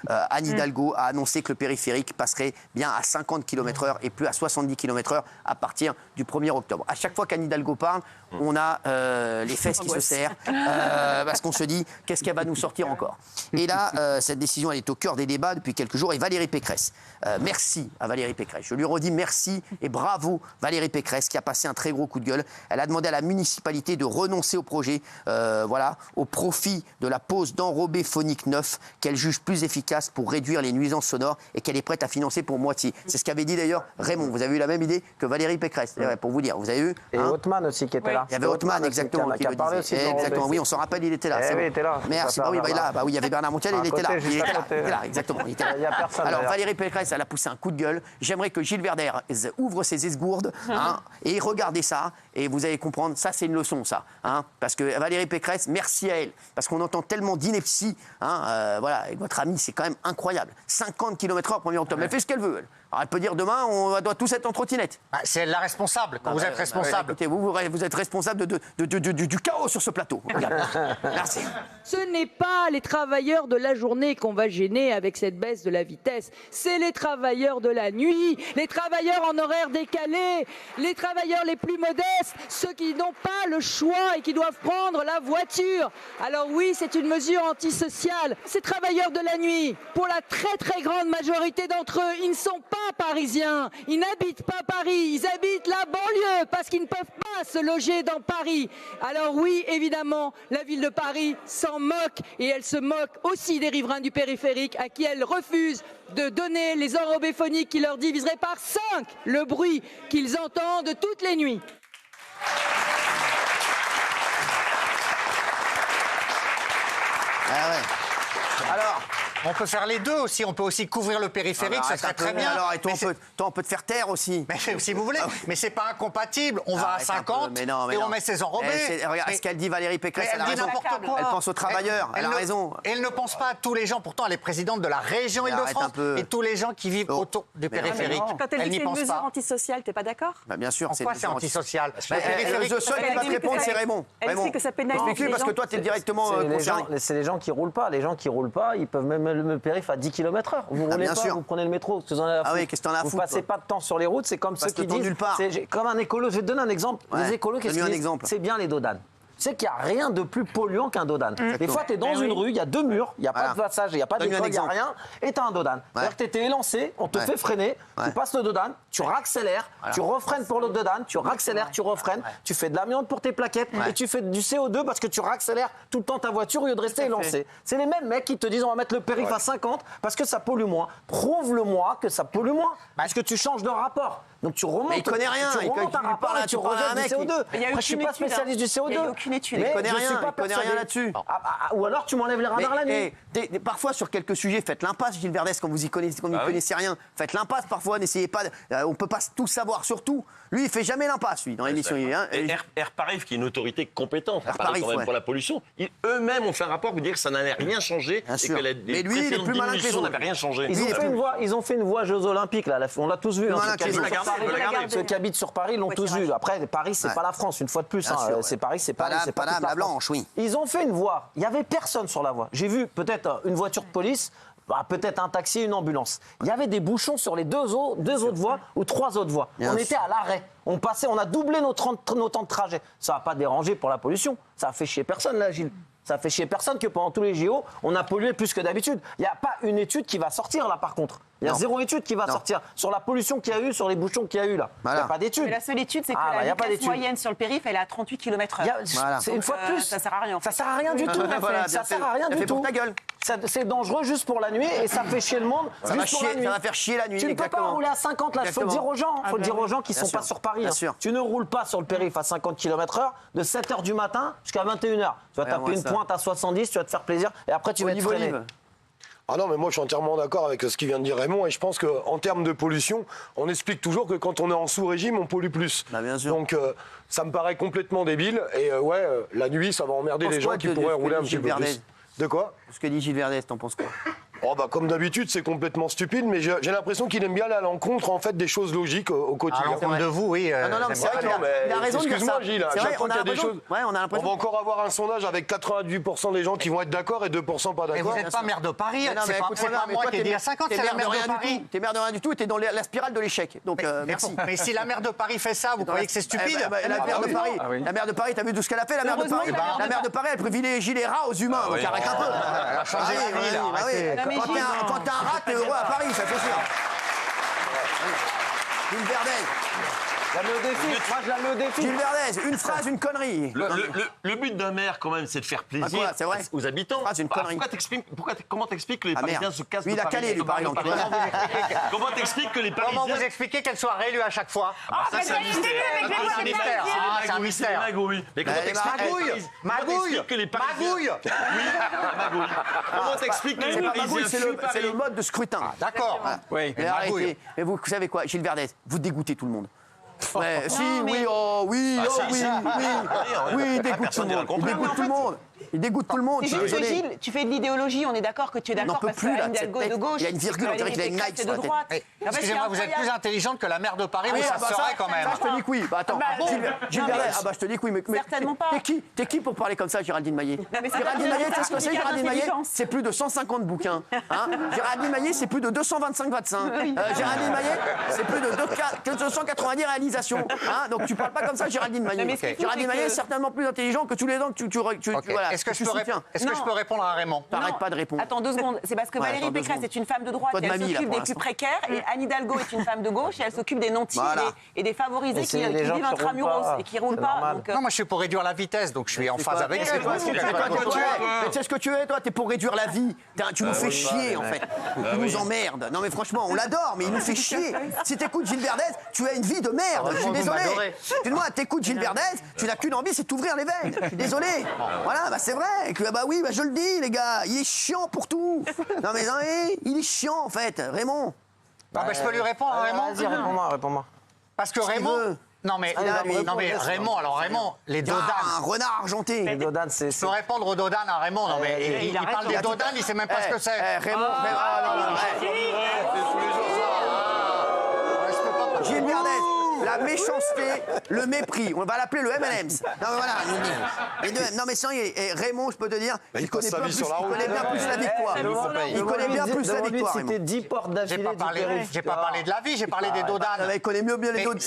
Anne Hidalgo a annoncé que le périphérique passerait bien à 50 km/h et plus à 70 km/h à partir du 1er octobre. À chaque fois qu'Anne Hidalgo parle, on a les fesses qui se serrent parce qu'on se dit qu'est-ce qu'elle va nous sortir encore. Et là, cette décision elle est au cœur des débats depuis quelques jours. Et Valérie Pécresse, merci à Valérie Pécresse. Je lui redis merci et bravo Valérie Pécresse qui a passé un très gros coup de gueule. Elle a demandé à la municipalité de renoncer au projet, au profit de la pose d'enrobés phoniques neufs qu'elle juge plus efficace pour réduire les nuisances sonores et qu'elle est prête à financer pour moitié. C'est ce qu'avait dit d'ailleurs Raymond. Vous avez eu la même idée que Valérie Pécresse, pour vous dire. Vous avez eu et Hautemann aussi qui était là. Il y avait Hautemann exactement qui le disait. Exactement. Oui, on s'en rappelle, il était là. Oui, il était là. Merci. Oui, il y avait Bernard Montiel, il était là. Il était là, exactement. Il y a personne. Alors Valérie Pécresse, elle a poussé un coup de gueule. J'aimerais que Gilles Verdez ouvre ses esgourdes et regardez ça et vous allez comprendre. Ça, c'est une leçon, ça. Parce que Valérie Pécresse, merci à elle. Parce qu'on entend tellement d'inepties. Avec votre ami, c'est quand même incroyable. 50 km/h 1er octobre. Elle fait ce qu'elle veut. Alors, elle peut dire demain, on doit tous être en trottinette. C'est elle la responsable, quand vous êtes responsable. Écoutez, vous êtes responsable du chaos sur ce plateau. Merci. Ce n'est pas les travailleurs de la journée qu'on va gêner avec cette baisse de la vitesse. C'est les travailleurs de la nuit, les travailleurs en horaire décalé, les travailleurs les plus modestes, ceux qui n'ont pas le choix et qui doivent prendre la voiture. Alors oui, c'est une mesure antisociale. Ces travailleurs de la nuit, pour la très très grande majorité d'entre eux, ils ne sont pas parisiens, ils n'habitent pas Paris, ils habitent la banlieue parce qu'ils ne peuvent pas se loger dans Paris. Alors oui, évidemment, la ville de Paris s'en moque et elle se moque aussi des riverains du périphérique à qui elle refuse de donner les enrobés phoniques qui leur diviseraient par 5 le bruit qu'ils entendent toutes les nuits. Ah ouais. Alors, on peut faire les deux aussi, on peut aussi couvrir le périphérique, ça serait très bien. Alors, et toi, on peut te faire taire aussi. Mais si vous voulez, mais c'est pas incompatible. On va à 50 et on met ses enrobés. Regarde ce qu'elle dit Valérie Pécresse, elle a raison. Quoi. Elle pense aux travailleurs, elle a raison. Elle ne pense pas à tous les gens, pourtant elle est présidente de la région Île-de-France et tous les gens qui vivent autour du périphérique. Quand elle dit que c'est une mesure antisociale, t'es pas d'accord? Bien sûr. Pourquoi c'est antisocial? Le seul qui va te répondre, c'est Raymond. Elle dit que ça pénalise les gens. Parce que toi, t'es directement concerné. C'est les gens qui roulent pas. Les gens qui roulent pas, ils peuvent même le périph' à 10 km/h. Vous roulez pas, vous prenez le métro. Qu'est-ce que t'en as à foutre? Vous passez pas de temps sur les routes, c'est comme ceux qui disent. Comme un écolo, je vais te donner un exemple. Les écolos, qu'est-ce qu'ils disent? C'est bien les dodanes. Tu sais qu'il n'y a rien de plus polluant qu'un dodane. Des fois, tu es dans une rue, il y a 2 murs, il n'y a pas de passage, il n'y a pas d'école, il n'y a rien, et tu as un dodane. C'est-à-dire que tu étais élancé, on te fait freiner, tu passes le dodane, tu raccélères, tu refreines pour le dodane, tu raccélères, tu refreines, tu fais de l'amiante pour tes plaquettes, et tu fais du CO2 parce que tu raccélères tout le temps ta voiture au lieu de rester élancé. C'est les mêmes mecs qui te disent on va mettre le périph' à 50 parce que ça pollue moins. Prouve-le-moi que ça pollue moins, parce que tu changes de rapport. Donc tu remontes. Mais il connaît rien. Tu remontes un rapport et tu rejettes du CO2. Après, je suis pas spécialiste du CO2. Il n'y a aucune étude. Il connaît rien là-dessus. Ou alors tu m'enlèves les radars la nuit. Parfois sur quelques sujets, faites l'impasse, Gilles Verdez, quand vous y connaissez, quand vous n'y connaissez rien. Faites l'impasse parfois. N'essayez pas. On peut pas tout savoir sur tout. Lui, il fait jamais l'impasse, lui, dans l'émission. Air Paris, qui est une autorité compétente, quand même pour la pollution, eux-mêmes ont fait un rapport pour dire que ça n'avait rien changé et que mais lui, il est plus malin que les autres. n'avait rien changé. Ils ont fait une voie Jeux Olympiques là. On l'a tous vu. Ceux qui habitent sur Paris l'ont tous vu. Après, Paris, c'est pas la France, une fois de plus. C'est Paris, c'est Paris, c'est pas toute la Blanche, oui. Ils ont fait une voie. Il y avait personne sur la voie. J'ai vu peut-être une voiture de police. Peut-être un taxi, une ambulance. Il y avait des bouchons sur les deux autres voies ou 3 autres voies. On était à l'arrêt. On a doublé nos temps de trajet. Ça n'a pas dérangé pour la pollution. Ça a fait chier personne, là, Gilles. Ça a fait chier personne que pendant tous les JO, on a pollué plus que d'habitude. Il n'y a pas une étude qui va sortir, là, par contre. Il y a 0 étude qui va sortir sur la pollution qu'il y a eu, sur les bouchons qu'il y a eu, là. Il n'y a pas d'étude. Mais la seule étude, c'est que la vitesse moyenne sur le périph', elle est à 38 km/h. C'est une fois de plus. Ça sert à rien. Ça sert à rien du tout. Ça sert à rien du tout. Ta gueule. C'est dangereux juste pour la nuit et ça fait chier le monde juste pour la nuit. Ça va faire chier la nuit. Tu ne peux pas rouler à 50 là. Il faut le dire aux gens. Il faut le dire aux gens qui ne sont pas sur Paris. Tu ne roules pas sur le périph' à 50 km/h de 7h du matin jusqu'à 21h. Tu vas taper une pointe à 70, tu vas te faire plaisir et après tu vas te freiner. Ah non, mais moi je suis entièrement d'accord avec ce qu'il vient de dire Raymond et je pense qu'en termes de pollution, on explique toujours que quand on est en sous-régime, on pollue plus. Bien sûr. Donc ça me paraît complètement débile et la nuit, ça va emmerder les gens qui pourraient rouler un petit peu plus. De quoi? Ce que dit Gilles Verdez, t'en penses quoi? Oh bah comme d'habitude, c'est complètement stupide, mais j'ai l'impression qu'il aime bien aller à l'encontre en fait des choses logiques au quotidien. À l'encontre de vous, oui. Non, c'est vrai qu'il a raison de dire ça. Excuse-moi Gilles, à chaque fois qu'il y a des choses, on va encore avoir un sondage avec 98% des gens qui vont être d'accord et 2% pas Mais d'accord. vous n'êtes pas maire de Paris, c'est pas moi qui ai dit à 50, c'est la maire de Paris. T'es maire de rien du tout et t'es dans la spirale de l'échec. Donc merci. Mais si la maire de Paris fait ça, vous croyez que c'est stupide? La maire de Paris, t'as vu tout ce qu'elle a fait, la maire de Paris? La maire de Paris, elle privilégie les rats aux humains, donc arrête un peu. Elle a changé la ville, Quand t'es un rat, t'es heureux à Paris, ça c'est sûr. Gilles Verdez. La mets au défi. Moi, je la mets au défi. Gilles Verdez, une phrase, une connerie. Le but d'un maire, quand même, c'est de faire plaisir aux habitants. Phrase, une connerie. Comment t'expliques que les Parisiens se cassent de Paris? Il a calé, lui, par exemple. Comment t'expliques que les Parisiens... Comment vous expliquez qu'elle soit réélue à chaque fois? Ça, c'est un mystère. C'est un mystère. Mais comment t'expliques Magouille que les Parisiens... Magouille. Magouille. Comment t'expliques que les Parisiens fuient Paris? C'est le mode de scrutin. D'accord. Oui. Mais arrêtez. Mais vous savez quoi, Gilles Verdez, vous dégoûtez tout le monde. Ouais, si, oui, oui, il dégoûte tout le monde. Il dégoûte tout le monde. Il dégoûte tout le monde. Gilles, tu fais de l'idéologie, on est d'accord que tu es d'accord parce que Anne Hidalgo est de gauche. Il y a une virgule, on dirait qu'il a une Nike sur la tête. Excusez-moi, vous êtes plus intelligente que la maire de Paris, mais ça serait quand même. Ça, je te dis que oui. Bah attends, Gilles Verdez, je te dis que oui, mais certainement pas. T'es qui pour parler comme ça, Géraldine Maillet? Géraldine Maillet, tu sais ce que c'est, Géraldine Maillet? C'est plus de 150 bouquins. Géraldine Maillet, c'est plus de 225 vaccins. Géraldine Maillet, c'est plus de 290 réalisations. Donc tu parles pas comme ça, Géraldine Maillet. Géraldine Maillet est certainement plus intelligent que tous les gens que tu voilà. Est-ce que je peux répondre à Raymond? T'arrêtes pas de répondre. Attends 2 secondes. C'est parce que Valérie Pécresse est une femme de droite et elle s'occupe des plus précaires. Et Anne Hidalgo est une femme de gauche et elle s'occupe des nantis et des favorisés qui vivent intramuros et qui roulent pas. Non, moi je suis pour réduire la vitesse, donc je suis en phase avec ce que vous dites. Tu sais ce que tu es, toi? T'es pour réduire la vie. Tu nous fais chier, en fait. Tu nous emmerdes. Non, mais franchement, on l'adore, mais il nous fait chier. Si t'écoutes Gilles Verdez, tu as une vie de merde. Je suis désolé. Dis-moi, t'écoutes Gilles Verdez, tu n'as qu'une envie, c'est de t'ouvrir les veines. Je suis désolé. Voilà, bah c'est vrai. Bah oui, je le dis, les gars. Il est chiant pour tout. Non, mais il est chiant, en fait. Raymond. Je peux lui répondre à Raymond? Vas-y, réponds-moi. Parce que Raymond... Non mais Raymond, les Dodanes. Un renard argenté. Les Dodanes, c'est... Je peux répondre aux Dodanes à Raymond. Non mais il parle des Dodanes, il sait même pas ce que c'est. Raymond, Gilles Verdez, la méchanceté, le mépris. On va l'appeler le M&M's. Non mais voilà. Non mais sans Raymond, je peux te dire, il connaît bien plus la victoire. Il connaît bien plus la victoire. C'était 10 portes d'affilée. J'ai pas parlé de la vie, j'ai parlé des Dodanes. Il connaît mieux les Dodanes.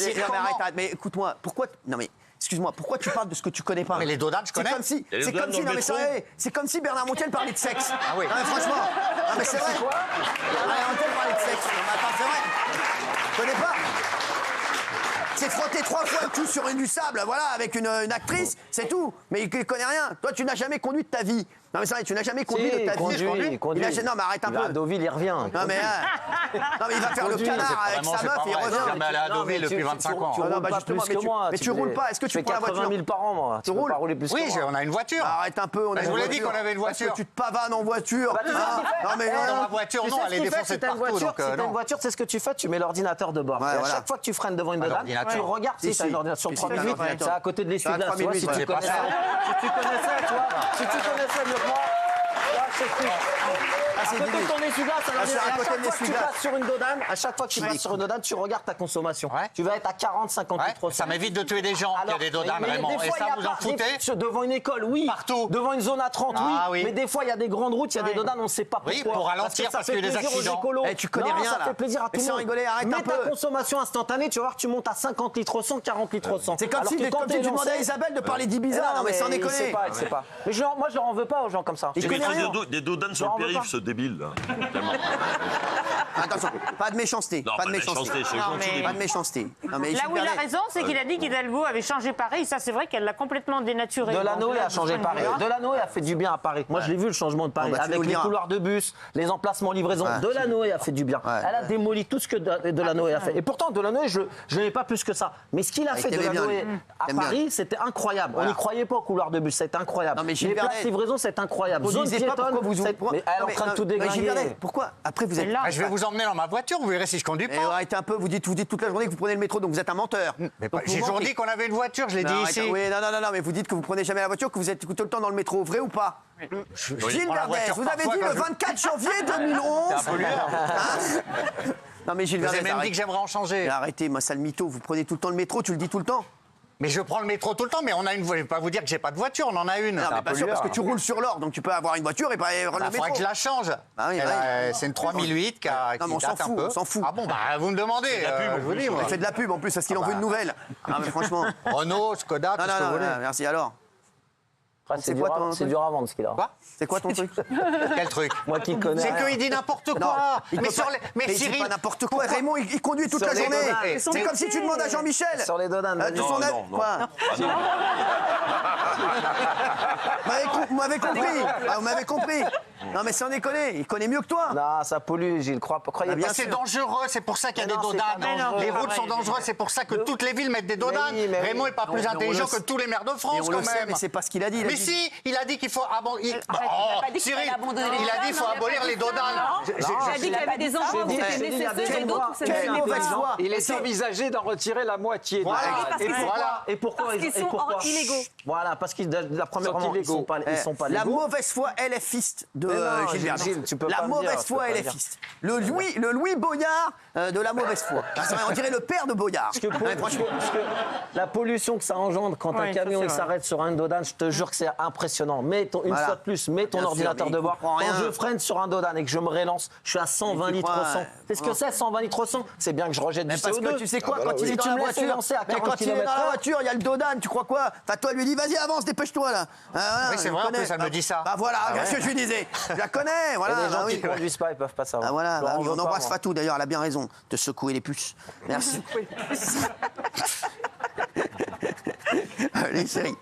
Mais écoute-moi, pourquoi... Non mais... Excuse-moi, pourquoi tu parles de ce que tu connais pas? Mais les Dodanes, je connais. C'est comme si Bernard Montiel parlait de sexe. Ah oui. Non mais franchement, non mais c'est vrai. Bernard Montiel parlait de sexe. Non mais attends, c'est vrai. Tu connais pas? C'est frotter 3 fois le cul sur du sable, voilà, avec une actrice, c'est tout. Mais il connaît rien. Toi, tu n'as jamais conduit de ta vie. Non mais c'est vrai, tu n'as jamais conduit de ta vie. Conduit. Non mais arrête un peu. Deauville, il revient. Non mais il va faire le canard avec sa meuf et il revient. Je suis allé à Deauville depuis 25 ans. Mais tu roules pas. Est-ce que tu prends la voiture? 80 000 par an, moi. Tu roules pas rouler plus que moi. Oui, on a une voiture. Arrête un peu. Je vous l'ai dit qu'on avait une voiture. Parce que tu te pavanes en voiture. Non mais dans la voiture, non, elle est défoncée de partout. Si t'as une voiture, c'est ce que tu fais, tu mets l'ordinateur de bord. À chaque fois que tu freines devant une Dodane, tu regardes si t'as une ordinateur sur 3008, c'est à côté de l'essuie-glace. Si tu connaissais, mieux que moi. À côté de ton essuie-glace, à chaque fois que tu passes sur une Dodane, tu regardes ta consommation. Tu vas être à 40-50 %. Ça m'évite de tuer des gens qui ont des Dodanes, vraiment. Et ça, vous en foutez? Devant une école, oui. Partout. Devant une zone à 30, oui. Mais des fois, il y a des grandes routes, il y a des Dodanes, on ne sait pas pourquoi. Oui, pour ralentir parce qu'il y a des accidents. Tu connais rien là. Ça fait plaisir à tout le monde. Rigoler, arrête un peu. Mets ta consommation instantanée, tu vas voir, tu montes à 50 litres au 100, 40 litres au 100. C'est comme si tu demandais à Isabelle de parler d'Ibiza. Non mais sans déconner. Elle sait pas. Mais moi, je leur en veux pas aux gens comme ça. Tu mettrais des Dodanes sur le périph', ce débile là. Attention, pas de méchanceté. Non, pas de méchanceté, c'est gentil. Pas de méchanceté. Là où il a raison, c'est qu'il a dit qu'Hidalgo avait changé Paris. Ça, c'est vrai qu'elle l'a complètement dénaturé. Delanoë a changé Paris. Delanoë a fait du bien à Paris. Moi, je l'ai vu, le changement de Paris. Avec les couloirs de bus, les emplacements livraison. Delanoë a fait du bien. Elle a démoli tout ce que Delanoë a fait. Et pourtant, Delanoë, je n'aimais pas plus que ça. Mais ce qu'il a fait Delanoë à Paris, c'était incroyable. On n'y croyait pas au couloir de bus. C'était incroyable. Les places livraison, c'est incroyable. Zone piétonne. Elle est en train de tout déglinguer. Pourquoi? Après, vous êtes. Je vais vous en emmener dans ma voiture, vous verrez si je conduis pas. Arrêtez un peu, vous dites toute la journée que vous prenez le métro, donc vous êtes un menteur. J'ai toujours dit qu'on avait une voiture, je l'ai dit ici. Oui, non, mais vous dites que vous prenez jamais la voiture, que vous êtes tout le temps dans le métro, vrai ou pas? Gilles Verdez, vous avez dit le 24 janvier 2011. C'est un pollueur. Non mais Gilles Verdez, vous avez même dit que j'aimerais en changer. Arrêtez, moi sale mytho, vous prenez tout le temps le métro, tu le dis tout le temps. Mais je prends le métro tout le temps, mais on a une voiture. Je vais pas vous dire que j'ai pas de voiture, on en a une. Non, mais pas sûr, parce que tu roules sur l'or, donc tu peux avoir une voiture et pas le métro. Il faudrait que je la change. C'est une 3008 qui date un peu. On s'en fout. Ah bon, vous me demandez. Je vous dis, moi. Il fait de la pub en plus, parce qu'il en veut une nouvelle. Ah mais franchement. Renault, Skoda, tout ce que vous voulez. Merci, alors. C'est dur à vendre ce qu'il a. Quoi? C'est quoi ton truc? Quel truc? Moi qui connais. C'est qu'il dit n'importe quoi. Mais Cyril, pas n'importe quoi. Raymond, il conduit toute la journée. C'est comme si tu demandes à Jean-Michel. Sur les dodanes. Non. Quoi? Vous m'avez compris. Vous m'avez compris. Non mais sans déconner, il connaît mieux que toi. Non, ça pollue, Gilles. Croyez pas. C'est dangereux, c'est pour ça qu'il y a des dodanes. Les routes sont dangereuses, c'est pour ça que toutes les villes mettent des dodanes. Raymond n'est pas plus intelligent que tous les maires de France quand même. Mais c'est pas ce qu'il a dit. Mais si, il a dit qu'il faut Cyril, il a dit qu'il faut abolir les dodanes. Il a dit qu'il y avait des endroits où c'était nécessaire et d'autres où c'était mauvaise foi. Il est envisagé d'en retirer la moitié. Et pourquoi? Parce qu'ils sont illégaux. Voilà, parce qu'ils la première fois ils sont pas légaux. La mauvaise foi LFiste de Gilles Verdez. La mauvaise foi LFiste. Le Louis Boyard de la mauvaise foi. On dirait le père de Boyard. Parce que la pollution que ça engendre quand un camion s'arrête sur un dodane, je te jure que c'est impressionnant. Une fois de plus, mets ton ordinateur de bord. Quand je freine sur un dodane et que je me relance, je suis à 120 litres au 100. C'est ce que c'est, 120 litres au 100. C'est bien que je rejette du CO2. Parce que tu sais quoi, quand il est dans la voiture, quand il est dans la voiture, il y a le dodane, tu crois quoi? Enfin, toi, lui dis, vas-y, avance, dépêche-toi là. Oui, c'est vrai, en plus, elle me dit ça. Bah voilà, qu'est-ce que je lui disais? Je la connais, voilà. Les gens qui ne conduisent pas, ils peuvent pas savoir. Ah voilà, on embrasse Fatou d'ailleurs, elle a bien raison de secouer les puces. Merci. Allez, chérie.